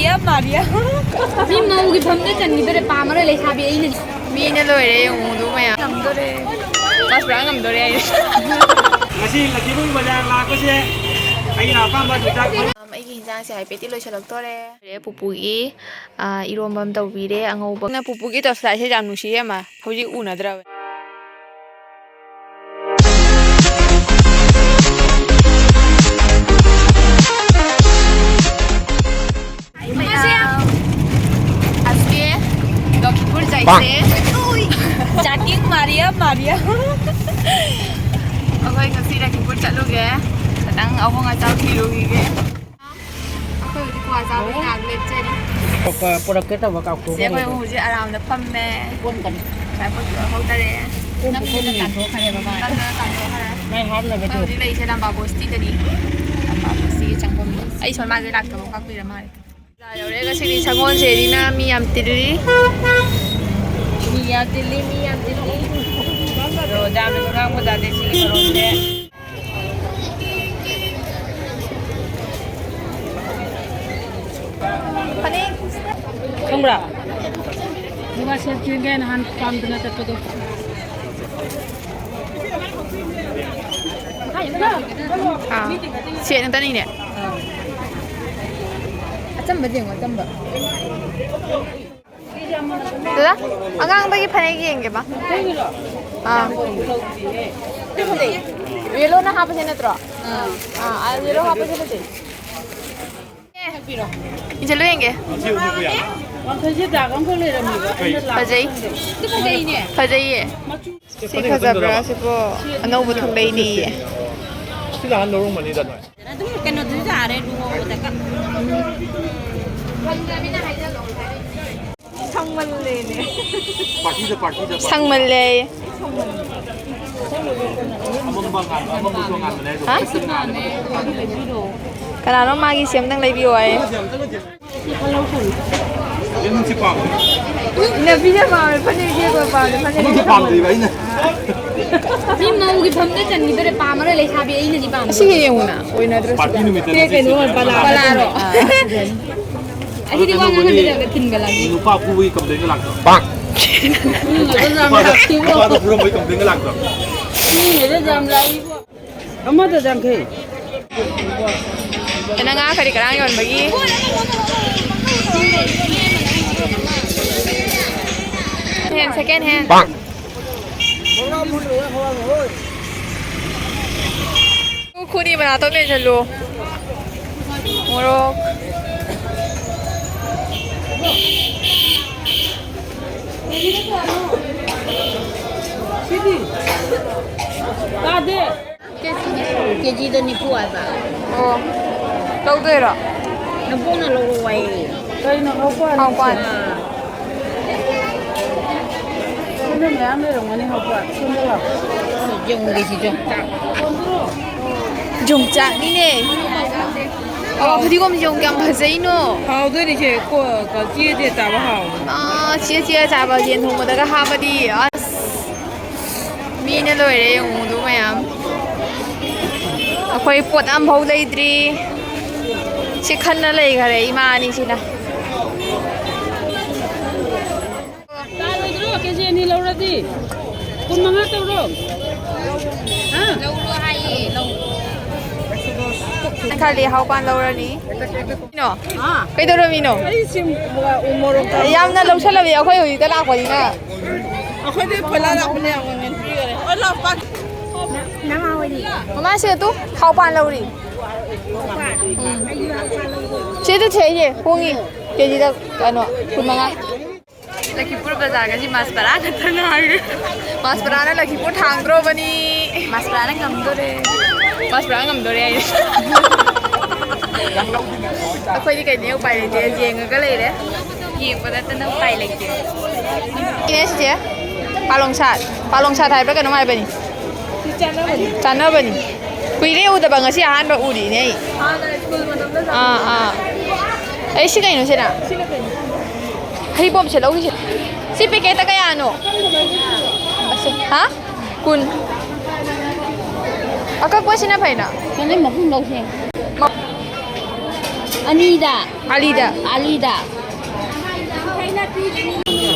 말이야. ꯃꯤ ꯃꯧꯒꯤ ꯐꯝꯗ ꯆꯟꯈꯤꯗꯣꯔꯦ ꯄꯥꯝꯃꯔꯣꯏ ꯂꯩꯁꯥꯕꯤ ꯑꯩꯅ 미는 노래 용도 뭐야? 감도래. 마스랑 감도래. Kasi lagi mo balang lago siya. Ay napang ba dudak mo? ꯑꯩꯒꯤ ꯍꯤꯟꯖꯥꯡꯁꯦ ꯍꯥꯏꯐꯦꯠꯇꯤ ꯂꯣꯏꯁꯤꯜꯂꯛꯇꯣꯔꯦ ꯄꯨꯄꯨꯒꯤ ꯏꯔꯣꯝꯕ ꯑꯃ ꯇꯧꯕꯤꯔꯦ ꯑꯉꯧꯕ ꯄꯨꯄꯨꯒꯤ ꯇꯣꯁꯂꯥꯏꯁꯦ ꯌꯥꯝ ꯅꯨꯡꯁꯤꯌꯦ ꯑꯃ ꯍꯧꯖꯤꯛ ꯎꯅꯗ꯭ꯔꯕ लखीमपुर जाइसे जाकिंग मारिया अखोई ngasi लखीमपुर चलोगे खतंग अहोंग अचाव थीरुगे अखोई उदी क्वा जाव नाग लेचरी Produk kita bakal aku. से अखोई हुजे आराम द फम्मे Pun kan. काय पत होतरे Pun kan thố khai ba ba. Mai hot là cái अखोई उदी लेइसे लंबा बोस्ती तनी लंबा बोस्ती चंगम आई सोन मागे लाग तो का पिरा मारे जा यौरे गसिनि संगोन सेरिना मी याम तिरि Mia tili. Rồi đam nó đang có giá trị gì rồi nè. Không được. Nhưng mà sẽ chuyên gen han cam dengan tertutup. ꯁꯦꯠ ꯉꯥꯛꯇꯅꯤꯅꯦ ꯑꯆꯝꯕ ꯌꯦꯡꯉꯣ ꯑꯆꯝꯕ ꯗꯗꯥ ꯑꯉꯥꯡꯕꯒꯤ ꯐꯅꯦꯛ ꯌꯦꯡꯒꯦꯕ ꯌꯦꯂꯣꯅ ꯍꯥꯞꯄꯁꯦ ꯅꯠꯇ꯭ꯔꯣ ꯌꯦꯂꯣ ꯍꯥꯞꯄꯁꯦ ꯐꯖꯩ 이제로 yen게 fazei fazei si fazabra sipo anoubu thongleini Sila han lorong mani da noi. 상말레 Karena magi siam nang lebih wae. Ini si pam. Nabi dia mau, pani dia gua pam, pani Ini pam di bayi ni. 미 머우기 범죄 짠기들의 밤을 레샤비 이는 이 밤. Sige yung una. Oy na dress. Party ni mita. Palaro. Ahi di wang ngan dia kin galagi. Lupa aku bui kamdeng ngelak. Bang. Lupa aku belum bui kamdeng ngelak. Ini dia jam lagi. Amma dah jam ke. Ano nga kari karang yon bagi. Second hand. Bang. Kuni mana to men chalo. Morok. Tadi. 계지 더 니고 와봐. Đâu rồi rồi. 너 보나 로고 와이. Đây nó không quan. Không quan. Không nên làm đây rồi mà đi học bạn. Không được. dùng cái gì dùng. Dùng chả đi nè. 그리고 좀 그냥 바제이노. 好的，你去过个姐姐咋不好？ 지에 잡아 yen통보다가 하버디. 미는 노래 용도 뭐야. 아코이 pot am phau leidri. Si khanna lei gare imani sina. Tahu itu ke sini laura di. Kun mana tu bro? Hah? lâu hay lâu. Kali haupan laurani. Mino. Ah. Kaidoramino. Ay sim umur ka. Yamna lausalabi akoy uita lakwani na. Ako di pala na ako niya ang entry gare. Wala pa. Mama siya tu haupan lauri. Siya tu cheye hongi. Keji da ano kun mga Lakipur bazaar kasi maspara ka tanag. Maspara na Lakipur thangdro bani. Maspara na ngamdore. Maspara ngamdore ay. Akoy di kay niyo pai le de jeng ka le de. Yeng pa da tan pai le de. Kine siya? Palong chat hai ba ka no mai bani. Chana bani. Kuire u da ba ngasi han ba uri ne. Ay sigai no sina. Haribom siya lawi siya. Si Piketa kaya ano? Ha? Kun. Akak pa sinapay na. Cái này mà không lâu xem. 아니다. 알리다. 알리다.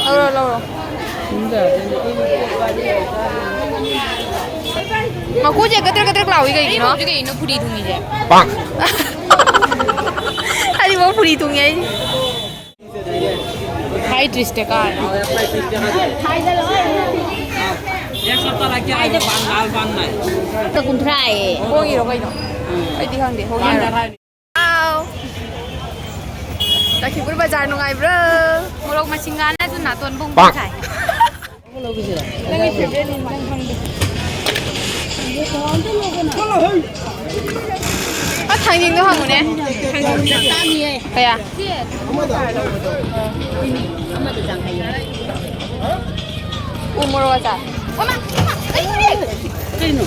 러러. 막 꼬지에 끄들끄들 나오 이거 이거. 이게 있는 부리둥이지. 아니 뭐 부리둥이야. 하이 트위스트가. 또 군트라이. 호기로 이거. 어디 한데 호기로. 아우. 나 기분 바जार 농아이 브로. 모록 마싱간 아주 나돈 봉 봉차이. 아 당진도 한국네. 땀이에. 그야. 우모로 가자. 엄마. Kino.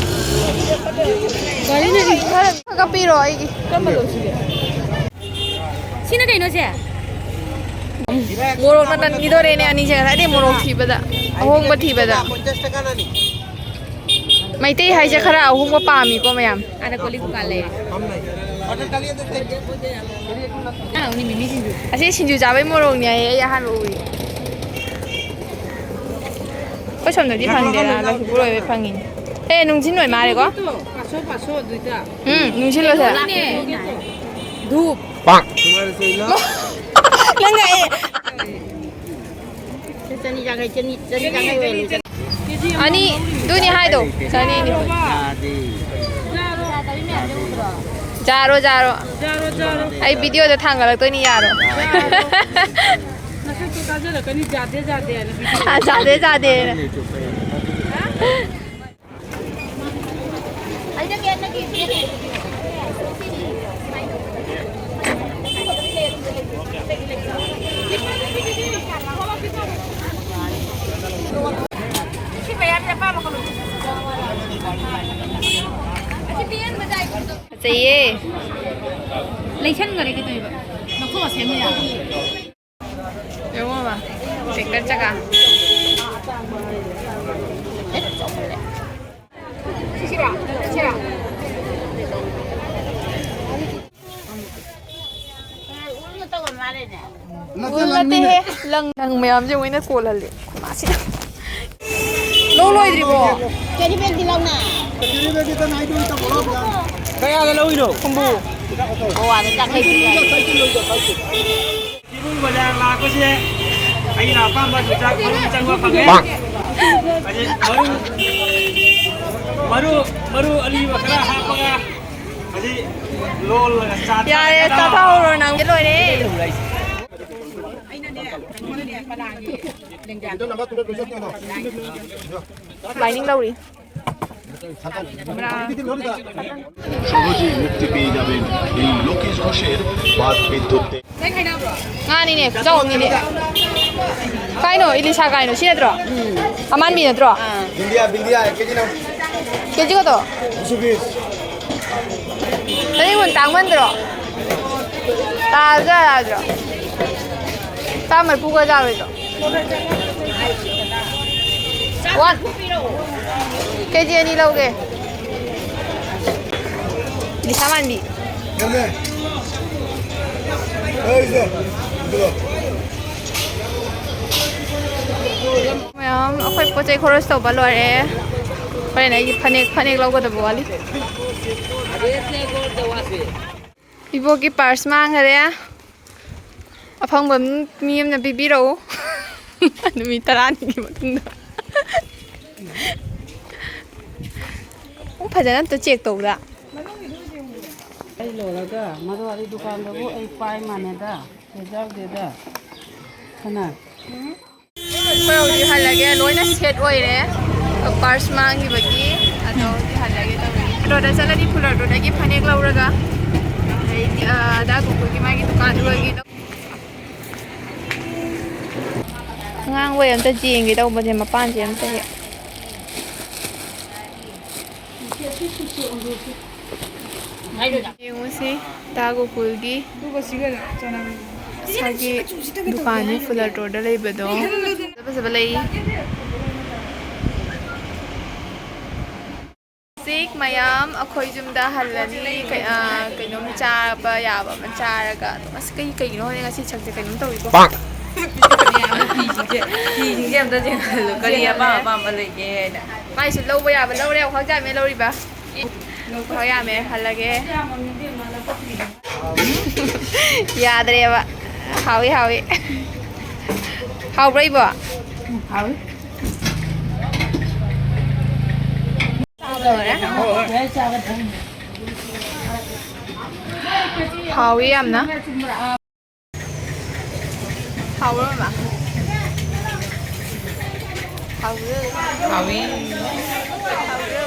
카카피로 이기. 신은 게 이노지? 모로 나단 이도레네 아니 제가 아니 모로 티바다. 아홍바 티바다. 마이테이 하이제 카라 아홍바 파미고 마얌. 아나 콜리 구갈래. 아, 우리 미미 신주. 아시 신주 자베 모로냐 야한 우이. 거 처음에 판데라 나 그거 왜 판긴. 에 농진 왜 말이고? Paso, duita. 농실로 세. 두. 랑가 Chani jangai welu. 아니 눈이 하이도. 자니 자로. Jaro. 아이 비디오도 탄거락더니 야로. Nasa tu kaja la kani jade hai. 아 자대. चाहिए 레이션 거래기 또 이거. 넣고 세무야. 영어 봐 색깔 작아 울라테 해 랑 매암 좀 이네 콜할래 마시다 로로이드리고 Kaya ka lawin o. 공부 Kibul bajang la ko siya. Ay na pa ba sa chang wa pang. Aje maru ali wa kara ha pa ga. Aje lol sa. 야야 따타오로 낭 로이네 라이닝 라우리 সহজেই মুক্তি পেয়ে যাবেন এই লোকেশ ঘোষের বাদ বিদ্যুৎ 아니네 부자옹이네 까이노 일리샤 까이노 시내 들어 아만 미네 들어 Bindiya KG নাও 깨지거든 220 선생님은 땅만 들어 따져 땀을 부고 잡으죠 원 깨지 애니 나오게 리사만 미 gelme öyle dur ma'am अखोई पोचे खरच तौबा लोरे परेना इ फनेक लौगदबो वाली इबोगी पर्स मांगरे अफंग मी अमना पिबिरो नुमी तरानी की मतुंदा फजना तो check तौदा Ay loraga, madawari dukan dago ay pai maneda. Jawdeda. Kana. कोई हल्लागे लोइना सेट ओइरे पर्स मांगी बगी अदो हल्लागे तबी रोडा चलानी फुलर रोडागी फनेक लौरगा दा गुगुगी मागी दुकान दुगी ngang way am ta jingi tau ba je mapan je am ta he yengusi da gugulgi सागी दुकान में फुलर रोड ले बदो सब सब ले ꯁꯤꯛ ꯃꯌꯥꯝ ꯑꯩꯈꯣꯏ ꯌꯨꯝꯗ ꯍꯜꯂꯅꯤ ꯀꯩꯅꯣꯝ ꯆꯥꯕ ꯌꯥꯕ ꯑꯃ ꯆꯥꯔꯒ ꯑꯗꯨꯝ ꯑꯁ ꯀꯩꯒꯤꯅꯣ ꯍꯣꯔꯦꯟ ꯉꯁꯤ ꯁꯛꯁꯦ ꯀꯩꯅꯣꯝ ꯇꯧꯋꯤꯀꯣ ꯐꯤꯁꯤꯡꯁꯦ ꯑꯝꯇ ꯌꯦꯡꯍꯜꯂꯨ ꯀꯔꯤ ꯑꯄꯥꯝꯕ ꯂꯩꯒꯦ ꯍꯥꯏꯅ ꯃꯥꯏꯁꯨ ꯂꯧꯕ ꯌꯥꯕ ꯂꯧꯔꯦ ꯋꯥꯈꯜ ꯌꯥꯝꯃꯦ ꯂꯧꯔꯤꯕ ꯋꯥꯈꯜ ꯌꯥꯝꯃꯦ ꯍꯜꯂꯒꯦ ꯌꯥꯗ꯭ꯔꯦꯕ ꯍꯥꯎꯏ ꯍꯥꯎꯕ꯭ꯔꯥ ꯏꯕꯣ ꯍꯥꯎꯏ ꯍꯥꯎꯏ ꯌꯥꯝꯅ ꯍꯥꯎꯕ꯭ꯔꯥ ꯃꯥꯃꯥ ꯍꯥꯎꯏ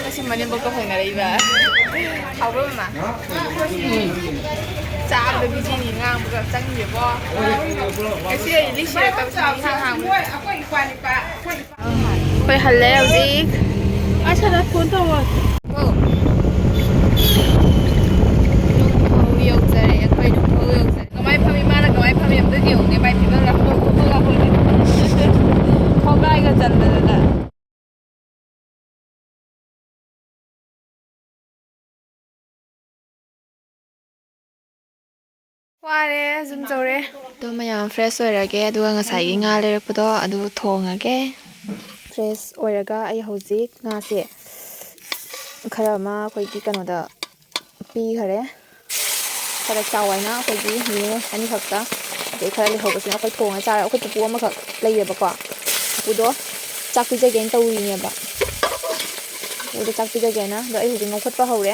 ngasi manembok ꯍꯪꯅꯔꯛꯏꯕ ꯍꯥꯎꯕ꯭ꯔꯥ ꯃꯥꯃꯥ ꯆꯥꯕꯗ ꯕꯤꯖꯤꯅꯤ ꯉꯥꯡꯕꯒ ꯆꯪꯗꯦꯀꯣ ꯉꯁꯤ ꯑꯩ ꯂꯤꯛꯁꯤꯔꯛꯇꯕꯁꯤꯅ ꯏꯍꯥꯡ ꯍꯥꯡꯕ ꯑꯩꯈꯣꯏ ꯍꯜꯂꯦ ꯍꯧꯖꯤꯛ ꯑꯁꯥꯗ ꯐꯣꯟ ꯇꯧꯋꯣ ꯌꯧꯖꯔꯦ ꯑꯩꯈꯣꯏ ꯅꯨꯡꯐꯧ ꯌꯧꯖꯔꯦ ꯀꯃꯥꯏ ꯐꯝꯃꯤ ꯃꯥꯅ ꯀꯃꯥꯏ ꯐꯝꯃꯤ ꯑꯝꯇ ꯌꯦꯡꯉꯨꯅꯦ ꯃꯥꯏ ꯐꯤꯕꯝ ꯈꯣꯡꯒꯥꯏꯒ ꯆꯟꯗꯗꯅ ꯋꯥꯔꯦ ꯖꯨꯝ ꯇꯧꯔꯦ ꯑꯗꯣ ꯃꯌꯥꯝ ꯐ꯭ꯔꯦꯁ ꯑꯣꯏꯔꯒꯦ ꯑꯗꯨꯒ ꯉꯁꯥꯏꯒꯤ ꯉꯥ ꯂꯩꯔꯛꯄꯗꯣ ꯑꯗꯨ ꯊꯣꯡꯉꯒꯦ ꯐ꯭ꯔꯦꯁ ꯑꯣꯏꯔꯒ ꯑꯩ ꯍꯧꯖꯤꯛ ꯉꯥꯁꯦ ꯈꯔ ꯑꯃ ꯑꯩꯈꯣꯏꯒꯤ ꯀꯩꯅꯣꯗ ꯄꯤꯈꯔꯦ ꯈꯔ ꯆꯥꯎꯏꯅ ꯑꯩꯈꯣꯏꯒꯤ ꯃꯤꯅꯤꯠ ꯑꯅꯤꯈꯛꯇ ꯑꯗꯩ ꯈꯔ ꯂꯩꯍꯧꯕꯁꯤꯅ ꯑꯩꯈꯣꯏ ꯊꯣꯡꯉ ꯆꯥꯔ ꯑꯩꯈꯣꯏ ꯄꯨꯄꯨ ꯑꯃꯈꯛ ꯂꯩꯌꯦꯕꯀꯣ ꯄꯨꯄꯨꯗꯣ ꯆꯥꯛ ꯄꯤꯖꯒꯦꯅ ꯇꯧꯔꯤꯅꯦꯕ ꯄꯨꯄꯨꯗꯣ ꯆꯥꯛ ꯄꯤꯖꯒꯦꯅ ꯑꯗꯣ ꯑꯩ ꯍꯧꯖꯤꯛ ꯉꯧꯈꯠꯄ ꯍꯧꯔꯦ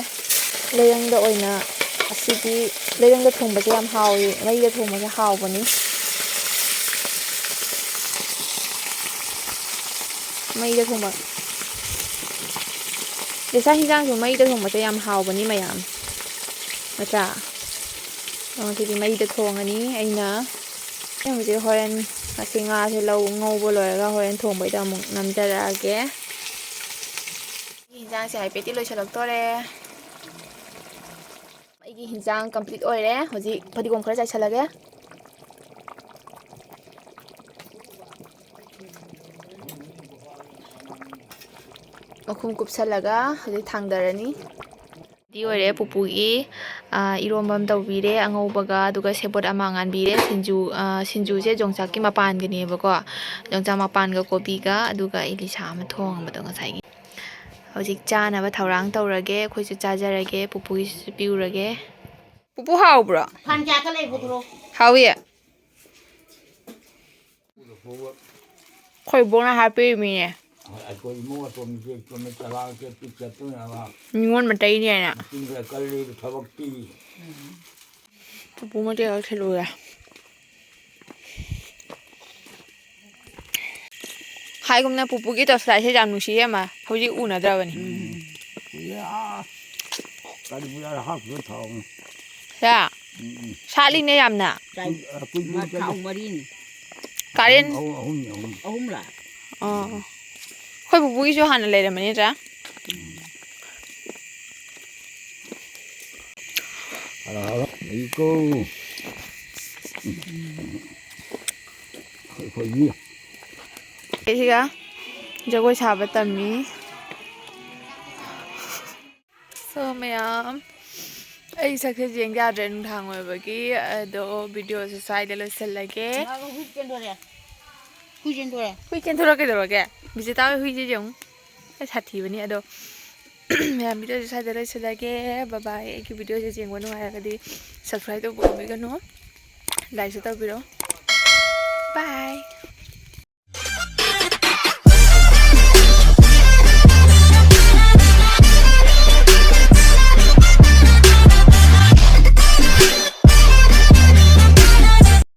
ꯂꯩꯔꯪꯗ ꯑꯣꯏꯅ ꯑꯁꯤꯗꯤ ꯂꯩꯔꯪꯗ ꯊꯣꯡꯕꯁꯦ ꯌꯥꯝ ꯍꯥꯎꯏ ꯃꯩꯗ ꯊꯣꯡꯕꯁꯦ ꯍꯥꯎꯕꯅꯤ ꯃꯩꯗ ꯊꯣꯡꯕ ꯆꯥꯛ ꯍꯤꯟꯖꯥꯡꯁꯨ ꯃꯩꯗ ꯊꯣꯡꯕꯁꯦ ꯌꯥꯝ ꯍꯥꯎꯕꯅꯤ ꯃꯌꯥꯝ ꯅꯠꯇ꯭ꯔꯥ ꯁꯤꯗꯤ ꯃꯩꯗ ꯊꯣꯡꯉꯅꯤ ꯑꯩꯅ ꯍꯧꯖꯤꯛ ꯍꯣꯔꯦꯟ ꯑꯁꯤ ꯉꯥꯁꯦ ꯉꯧꯕ ꯂꯣꯏꯔꯒ ꯍꯣꯔꯦꯟ ꯊꯣꯡꯕꯩꯗ ꯑꯃꯨꯛ ꯅꯝꯖꯔꯛꯑꯒꯦ ꯍꯤꯟꯖꯥꯡꯁꯦ ꯍꯥꯏꯐꯦꯠꯇꯤ ꯂꯣꯏꯁꯤꯜꯂꯛꯇꯣꯔꯦ ꯑꯩꯒꯤ ꯍꯤꯟꯖꯥꯡ ꯀꯝꯄ꯭ꯂꯤꯠ ꯑꯣꯏꯔꯦ ꯍꯧꯖꯤꯛ ꯐꯗꯤꯒꯣꯝ ꯈꯔ ꯆꯥꯏꯁꯜꯂꯒꯦ ꯃꯈꯨꯝ ꯀꯨꯞꯁꯜꯂꯒ ꯍꯧꯖꯤꯛ ꯊꯥꯡꯗꯔꯅꯤ ꯗꯤ ꯑꯣꯏꯔꯦ ꯄꯨꯄꯨꯒꯤ ꯏꯔꯣꯝꯕ ꯑꯃ ꯇꯧꯕꯤꯔꯦ ꯑꯉꯧꯕꯒ ꯑꯗꯨꯒ ꯁꯦꯕꯣꯠ ꯑꯃ ꯉꯥꯟꯕꯤꯔꯦ ꯁꯤꯡꯖꯨꯁꯦ ꯌꯣꯡꯆꯥꯛꯀꯤ ꯃꯄꯥꯟꯒꯅꯦꯕꯀꯣ ꯌꯣꯡꯆꯥꯛ ꯃꯄꯥꯟꯒ ꯀꯣꯕꯤꯒ ꯑꯗꯨꯒ ꯏꯂꯤꯁꯥ ꯑꯃ ꯊꯣꯡꯕꯗꯣ ꯉꯁꯥꯏꯒꯤ ꯍꯧꯖꯤꯛ ꯆꯥꯅꯕ ꯊꯧꯔꯥꯡ ꯇꯧꯔꯒꯦ ꯑꯩꯈꯣꯏꯁꯨ ꯆꯥꯖꯔꯒꯦ ꯄꯨꯄꯨꯒꯤꯁꯨ ꯄꯤꯎꯔꯒꯦ ꯄꯨꯄꯨ ꯍꯥꯎꯕ꯭ꯔꯣ ꯍꯥꯎꯏ ꯈꯣꯏꯕꯣꯡꯅ ꯍꯥꯞꯄꯤꯔꯤꯃꯤꯅꯦ ꯑꯩꯈꯣꯏ ꯏꯃꯨꯡ ꯑꯇꯣꯝꯁꯦ ꯆꯨꯝꯅ ꯆꯂꯥꯡ ꯆꯠꯄꯤ ꯆꯠꯇꯣꯏꯅꯕ ꯅꯤꯉꯣꯜ ꯃꯩꯇꯩꯅꯦꯅ ꯆꯤꯡꯗ ꯀꯜꯂꯤ ꯊꯕꯛꯇꯤ ꯄꯨꯄꯨ ꯃꯇꯦꯛ ꯊꯤꯜꯂꯨꯔꯦ ꯍꯥꯏꯒꯨꯝꯅ ꯄꯨꯄꯨꯒꯤ ꯇꯣꯁꯂꯥꯏꯠꯁꯦ ꯌꯥꯝ ꯅꯨꯡꯁꯤꯌꯦ ꯑꯃ ꯍꯧꯖꯤꯛ ꯎꯅꯗ꯭ꯔꯕꯅꯤ ꯀꯔꯤꯕꯨꯌꯥ ꯍꯥꯞꯄꯤꯕ ꯊꯥꯎꯅꯤ ꯁꯥꯠꯂꯤꯅꯦ ꯌꯥꯝꯅ ꯊꯥꯎ ꯃꯔꯤꯅꯤ ꯀꯥꯔꯦꯟ ꯑꯍꯨꯝꯂꯥ ꯑꯩꯈꯣꯏ ꯄꯨꯄꯨꯒꯤꯁꯨ ꯍꯥꯟꯅ ꯂꯩꯔꯝꯕꯅꯤ ꯅꯠꯇ꯭ꯔꯥ ꯂꯩꯀꯣ ꯑꯩꯈꯣꯏꯒꯤ ꯁꯤꯒ ꯖꯒꯣꯏ ꯁꯥꯕ ꯇꯝꯃꯤ ꯁꯣ ꯃꯌꯥꯝ ꯑꯩ ꯁꯛꯁꯦ ꯌꯦꯡ ꯌꯥꯗ꯭ꯔꯦ ꯅꯨꯡꯗꯥꯡ ꯑꯣꯏꯕꯒꯤ ꯑꯗꯣ ꯚꯤꯗꯤꯑꯣꯁꯦ ꯁ꯭ꯋꯥꯏꯗ ꯂꯣꯏꯁꯤꯜꯂꯒꯦ ꯍꯨꯏ ꯆꯦꯟꯊꯣꯔꯛ ꯀꯩꯗꯧꯔꯒꯦ ꯕꯤꯖꯦꯇꯥ ꯍꯣꯏ ꯍꯨꯏꯁꯦ ꯌꯦꯡꯉꯨ ꯑꯩ ꯁꯥꯊꯤꯕꯅꯤ ꯑꯗꯣ ꯃꯌꯥꯝ ꯚꯤꯗꯤꯑꯣꯁꯦ ꯁ꯭ꯋꯥꯏꯗ ꯂꯣꯏꯁꯤꯜꯂꯒꯦ ꯕꯕꯥꯏ ꯑꯩꯒꯤ ꯚꯤꯗꯤꯑꯣꯁꯦ ꯌꯦꯡꯕ ꯅꯨꯡꯉꯥꯏꯔꯒꯗꯤ ꯁꯕꯁꯀ꯭ꯔꯥꯏꯕ ꯇꯧꯕꯤꯒꯅꯨ ꯂꯥꯏꯛꯁꯨ ꯇꯧꯕꯤꯔꯣ ꯕꯥꯏ